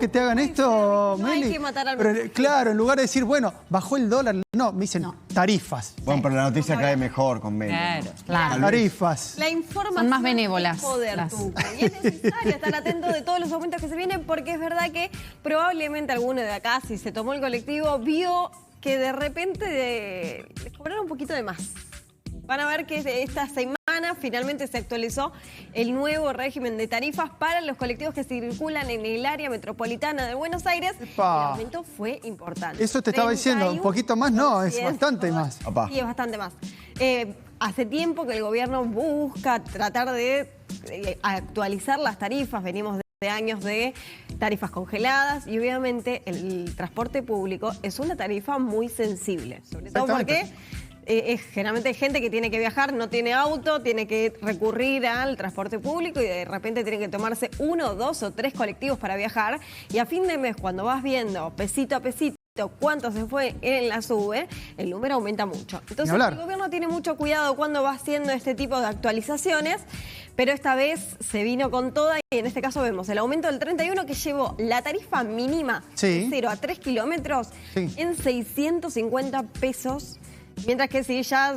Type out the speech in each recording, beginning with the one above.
que te hagan esto, no Meli. hay que matar al Pero, mensajero. claro, en lugar de decir, bueno, bajó el dólar, no, me dicen tarifas. Bueno, pero la noticia cae mejor con Meli. Claro. Tarifas. La información Son más benévolas. es poder, Tucu. Y es necesario estar atento de todos los aumentos que se vienen, porque es verdad que probablemente alguno de acá, si se tomó el colectivo, vio que de repente les cobraron un poquito de más. Van a ver que esta semana finalmente se actualizó el nuevo régimen de tarifas para los colectivos que circulan en el área metropolitana de Buenos Aires. Epa. El aumento fue importante. Eso te estaba diciendo, un poquito más no, es bastante más. Apá. Sí, es bastante más. Hace tiempo que el gobierno busca tratar de actualizar las tarifas. Venimos de años de tarifas congeladas y obviamente el transporte público es una tarifa muy sensible. Sobre todo porque generalmente hay gente que tiene que viajar, no tiene auto, tiene que recurrir al transporte público y de repente tiene que tomarse 1, 2 o 3 colectivos para viajar. Y a fin de mes, cuando vas viendo pesito a pesito cuánto se fue en la SUBE, el número aumenta mucho. Entonces el gobierno tiene mucho cuidado cuando va haciendo este tipo de actualizaciones, pero esta vez se vino con toda y en este caso vemos el aumento del 31 que llevó la tarifa mínima de 0 a 3 kilómetros en 650 pesos. Mientras que si ya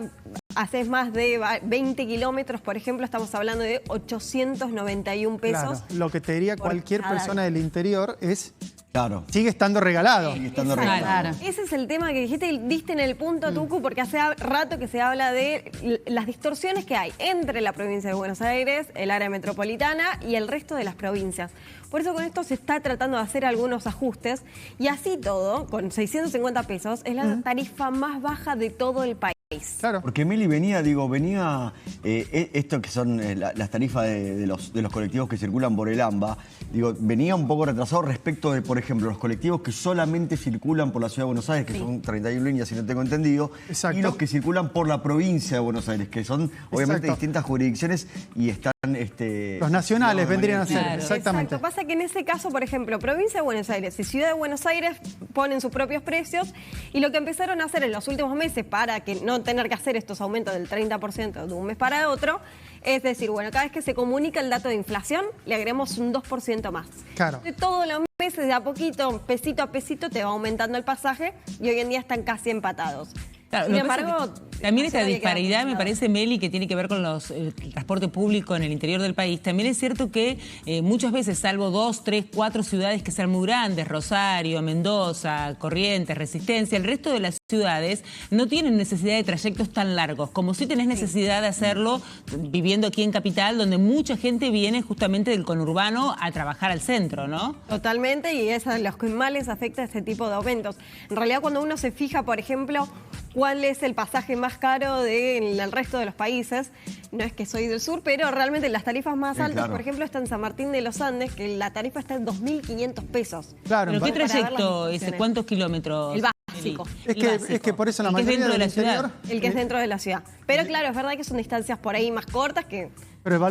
haces más de 20 kilómetros, por ejemplo, estamos hablando de 891 pesos. Claro, lo que te diría cualquier persona del interior es... Claro. Sigue estando regalado. Sigue estando regalado. Ese es el tema que dijiste y diste en el punto, Tucu, porque hace rato que se habla de las distorsiones que hay entre la provincia de Buenos Aires, el área metropolitana y el resto de las provincias. Por eso con esto se está tratando de hacer algunos ajustes y así todo, con 650 pesos, es la tarifa más baja de todo el país. Claro. Porque Meli venía esto que son las tarifas de los colectivos que circulan por el AMBA, venía un poco retrasado respecto de, por ejemplo, los colectivos que solamente circulan por la Ciudad de Buenos Aires, que son 31 líneas, si no tengo entendido, y los que circulan por la provincia de Buenos Aires, que son obviamente distintas jurisdicciones y están... los nacionales vendrían a ser, exactamente. Exacto. Pasa que en ese caso, por ejemplo, provincia de Buenos Aires y Ciudad de Buenos Aires ponen sus propios precios y lo que empezaron a hacer en los últimos meses para que no tener que hacer estos aumentos del 30% de un mes para otro, es decir, bueno, cada vez que se comunica el dato de inflación, le agregamos un 2% más. Claro. De todos los meses, de a poquito, pesito a pesito, te va aumentando el pasaje y hoy en día están casi empatados. Claro, sin embargo, también esta disparidad me parece, Meli, que tiene que ver con el transporte público en el interior del país. También es cierto que muchas veces, salvo 2, 3, 4 ciudades que sean muy grandes, Rosario, Mendoza, Corrientes, Resistencia, el resto de las ciudades no tienen necesidad de trayectos tan largos, como si tenés necesidad de hacerlo viviendo aquí en Capital, donde mucha gente viene justamente del conurbano a trabajar al centro, ¿no? Totalmente, y es a los que más les afecta este tipo de aumentos. En realidad, cuando uno se fija, por ejemplo, cuál es el pasaje más caro del resto de los países, no es que soy del sur, pero realmente las tarifas más altas, por ejemplo, está en San Martín de los Andes, que la tarifa está en 2.500 pesos. Claro. ¿Pero qué trayecto es? ¿Cuántos kilómetros? El básico. Es que por eso la mayoría del interior... El que es dentro de la ciudad. Pero claro, es verdad que son distancias por ahí más cortas que... Pero el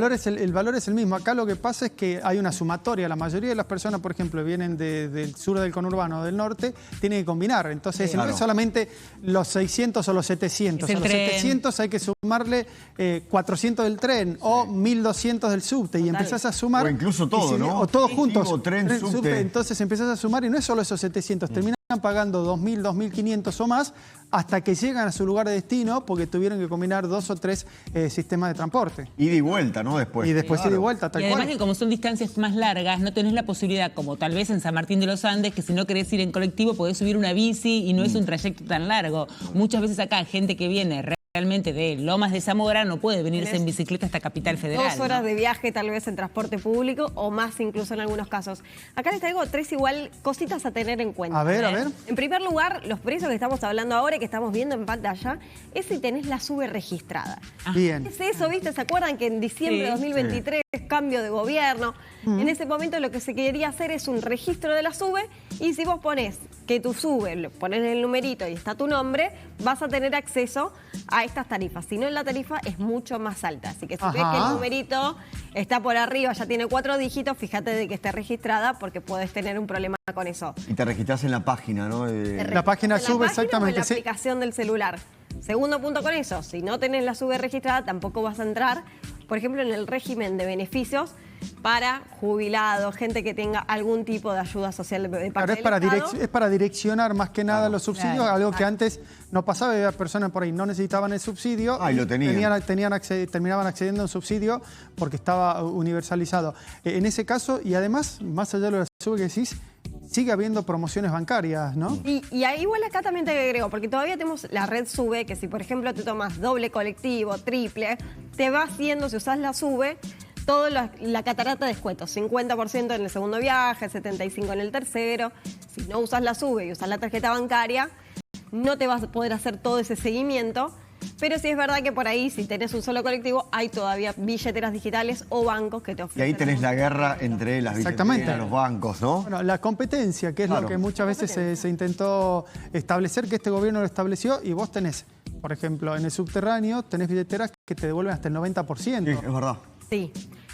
valor es el mismo. Acá lo que pasa es que hay una sumatoria. La mayoría de las personas, por ejemplo, vienen del sur del conurbano o del norte, tienen que combinar. Entonces, no es solamente los 600 o los 700. A los 700 hay que sumarle 400 del tren o 1.200 del subte. Y empezás a sumar... O incluso todo, ¿no? O todos juntos. Tren, subte. Entonces empezás a sumar y no es solo esos 700. Terminan pagando 2.000, 2.500 o más hasta que llegan a su lugar de destino porque tuvieron que combinar 2 o 3 sistemas de transporte. Ida y vuelta, ¿no? Después. Y después ida y vuelta, tal cual. Y además que como son distancias más largas, no tenés la posibilidad, como tal vez en San Martín de los Andes, que si no querés ir en colectivo podés subir una bici y no es un trayecto tan largo. Muchas veces acá gente que viene realmente de Lomas de Zamora no puede venirse en bicicleta hasta Capital Federal. 2 horas de viaje tal vez en transporte público o más incluso en algunos casos. Acá les traigo 3 igual cositas a tener en cuenta. A ver, a ver. En primer lugar, los precios que estamos hablando ahora y que estamos viendo en pantalla es si tenés la SUBE registrada. Bien. Es eso, ¿viste? ¿Se acuerdan que en diciembre de 2023, cambio de gobierno? En ese momento lo que se quería hacer es un registro de la SUBE y si vos ponés que tu SUBE, ponés el numerito y está tu nombre, vas a tener acceso a estas tarifas. Si no, la tarifa es mucho más alta. Así que si ves que el numerito está por arriba, ya tiene 4 dígitos, fíjate de que esté registrada porque puedes tener un problema con eso. Y te registrás en la página, ¿no? La página SUBE, exactamente. En la aplicación del celular. Segundo punto con eso, si no tenés la SUBE registrada, tampoco vas a entrar, por ejemplo, en el régimen de beneficios, para jubilados, gente que tenga algún tipo de ayuda social de parte Claro, del Estado. es para direccionar más que nada los subsidios, algo que antes no pasaba, había personas por ahí no necesitaban el subsidio y lo tenían. Terminaban accediendo a un subsidio porque estaba universalizado. En ese caso, y además, más allá de lo de la SUBE que decís, sigue habiendo promociones bancarias, ¿no? Y ahí igual acá también te agrego, porque todavía tenemos la red SUBE, que si por ejemplo te tomas doble colectivo, triple, te va haciendo, si usás la SUBE, toda la catarata de descuentos, 50% en el segundo viaje, 75% en el tercero. Si no usas la SUBE y usas la tarjeta bancaria, no te vas a poder hacer todo ese seguimiento. Pero sí es verdad que por ahí, si tenés un solo colectivo, hay todavía billeteras digitales o bancos que te ofrecen. Y ahí tenés la guerra entre las billeteras y los bancos, ¿no? Bueno, la competencia, que es lo que muchas veces se intentó establecer, que este gobierno lo estableció, y vos tenés, por ejemplo, en el subterráneo, tenés billeteras que te devuelven hasta el 90%. Sí, es verdad. Sí.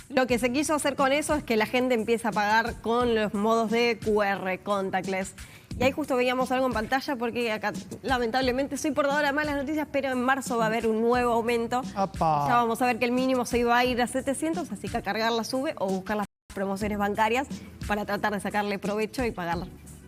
Lo que se quiso hacer con eso es que la gente empiece a pagar con los modos de QR, contactless. Y ahí justo veíamos algo en pantalla porque acá, lamentablemente, soy portadora de malas noticias, pero en marzo va a haber un nuevo aumento. ¡Apa! Ya vamos a ver que el mínimo se iba a ir a 700, así que a cargar la SUBE o buscar las promociones bancarias para tratar de sacarle provecho y pagar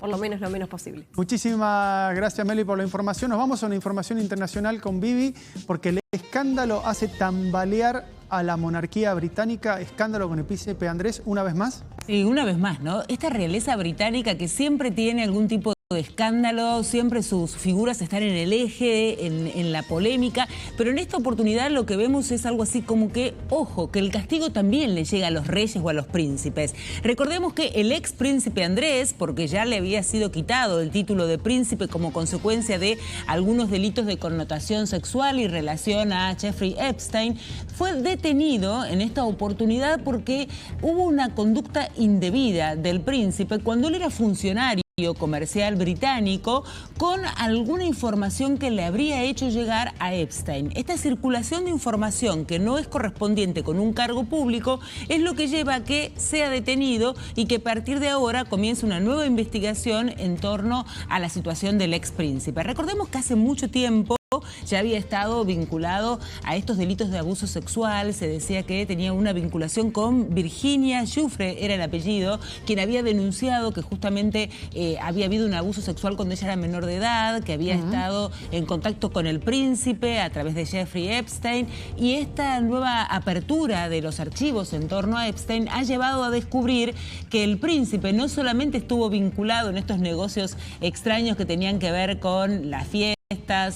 por lo menos posible. Muchísimas gracias, Meli, por la información. Nos vamos a una información internacional con Vivi, porque el escándalo hace tambalear a la monarquía británica. Escándalo con el príncipe Andrés, una vez más. Sí, una vez más, ¿no? Esta realeza británica que siempre tiene algún tipo de escándalo, siempre sus figuras están en el eje, en la polémica, pero en esta oportunidad lo que vemos es algo así como que, ojo, que el castigo también le llega a los reyes o a los príncipes. Recordemos que el ex príncipe Andrés, porque ya le había sido quitado el título de príncipe como consecuencia de algunos delitos de connotación sexual y relación a Jeffrey Epstein, fue detenido en esta oportunidad porque hubo una conducta indebida del príncipe cuando él era funcionario comercial británico con alguna información que le habría hecho llegar a Epstein. Esta circulación de información que no es correspondiente con un cargo público es lo que lleva a que sea detenido y que a partir de ahora comience una nueva investigación en torno a la situación del ex príncipe. Recordemos que hace mucho tiempo ya había estado vinculado a estos delitos de abuso sexual. Se decía que tenía una vinculación con Virginia Giuffre, era el apellido, quien había denunciado que justamente había habido un abuso sexual cuando ella era menor de edad, que había estado en contacto con el príncipe a través de Jeffrey Epstein, y esta nueva apertura de los archivos en torno a Epstein ha llevado a descubrir que el príncipe no solamente estuvo vinculado en estos negocios extraños que tenían que ver con la fiesta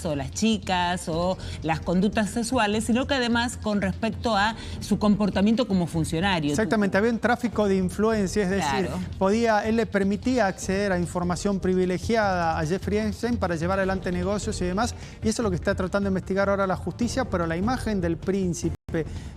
o las chicas o las conductas sexuales, sino que además con respecto a su comportamiento como funcionario. Exactamente, había un tráfico de influencia, es decir, él le permitía acceder a información privilegiada a Jeffrey Epstein para llevar adelante negocios y demás, y eso es lo que está tratando de investigar ahora la justicia, pero la imagen del príncipe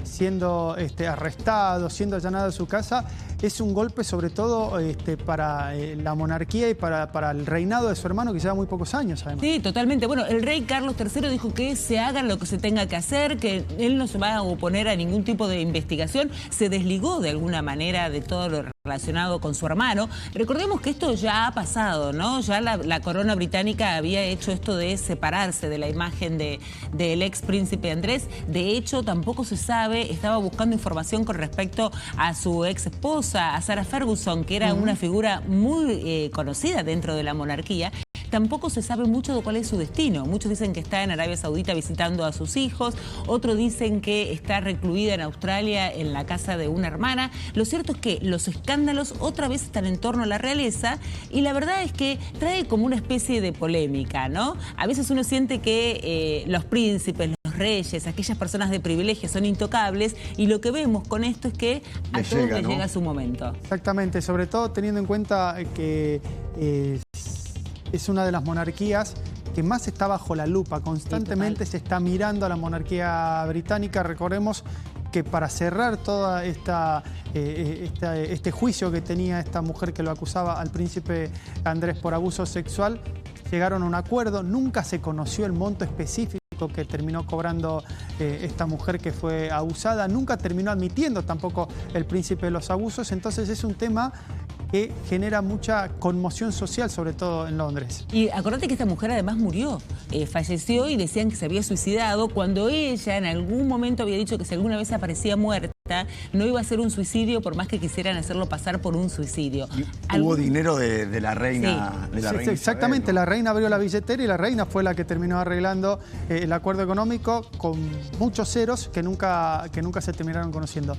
siendo arrestado, siendo allanada su casa, es un golpe sobre todo para la monarquía y para el reinado de su hermano, que lleva muy pocos años, además. Sí, totalmente. Bueno, el rey Carlos III dijo que se haga lo que se tenga que hacer, que él no se va a oponer a ningún tipo de investigación. Se desligó de alguna manera de todo lo relacionado con su hermano. Recordemos que esto ya ha pasado, ¿no? Ya la corona británica había hecho esto de separarse de la imagen del ex príncipe Andrés. De hecho, tampoco se sabe, estaba buscando información con respecto a su ex esposa, a Sarah Ferguson, que era una figura muy conocida dentro de la monarquía. Tampoco se sabe mucho de cuál es su destino. Muchos dicen que está en Arabia Saudita visitando a sus hijos, otros dicen que está recluida en Australia en la casa de una hermana. Lo cierto es que los escándalos otra vez están en torno a la realeza y la verdad es que trae como una especie de polémica, ¿no? A veces uno siente que los príncipes, los reyes, aquellas personas de privilegio son intocables y lo que vemos con esto es que a todos les llega su momento. Exactamente, sobre todo teniendo en cuenta que es una de las monarquías que más está bajo la lupa. Constantemente se está mirando a la monarquía británica. Recordemos que para cerrar toda este juicio que tenía esta mujer que lo acusaba al príncipe Andrés por abuso sexual, llegaron a un acuerdo. Nunca se conoció el monto específico que terminó cobrando esta mujer que fue abusada. Nunca terminó admitiendo tampoco el príncipe los abusos. Entonces es un tema que genera mucha conmoción social, sobre todo en Londres. Y acordate que esta mujer además murió, falleció y decían que se había suicidado cuando ella en algún momento había dicho que si alguna vez aparecía muerta, no iba a ser un suicidio por más que quisieran hacerlo pasar por un suicidio. Hubo dinero de la reina. Sí. De la reina Exactamente, Isabel, ¿no? la reina abrió la billetera y la reina fue la que terminó arreglando el acuerdo económico con muchos ceros que nunca se terminaron conociendo.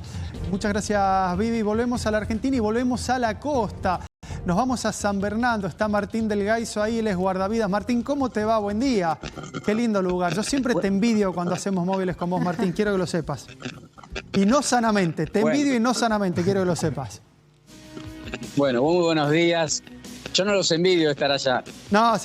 Muchas gracias, Vivi. Volvemos a la Argentina y volvemos a la costa. Nos vamos a San Bernardo, está Martín del Gaizo ahí, él es guardavidas. Martín, ¿cómo te va? Buen día. Qué lindo lugar. Yo siempre te envidio cuando hacemos móviles con vos, Martín, quiero que lo sepas. Y no sanamente, te envidio y no sanamente, quiero que lo sepas. Bueno, muy buenos días. Yo no los envidio de estar allá. No,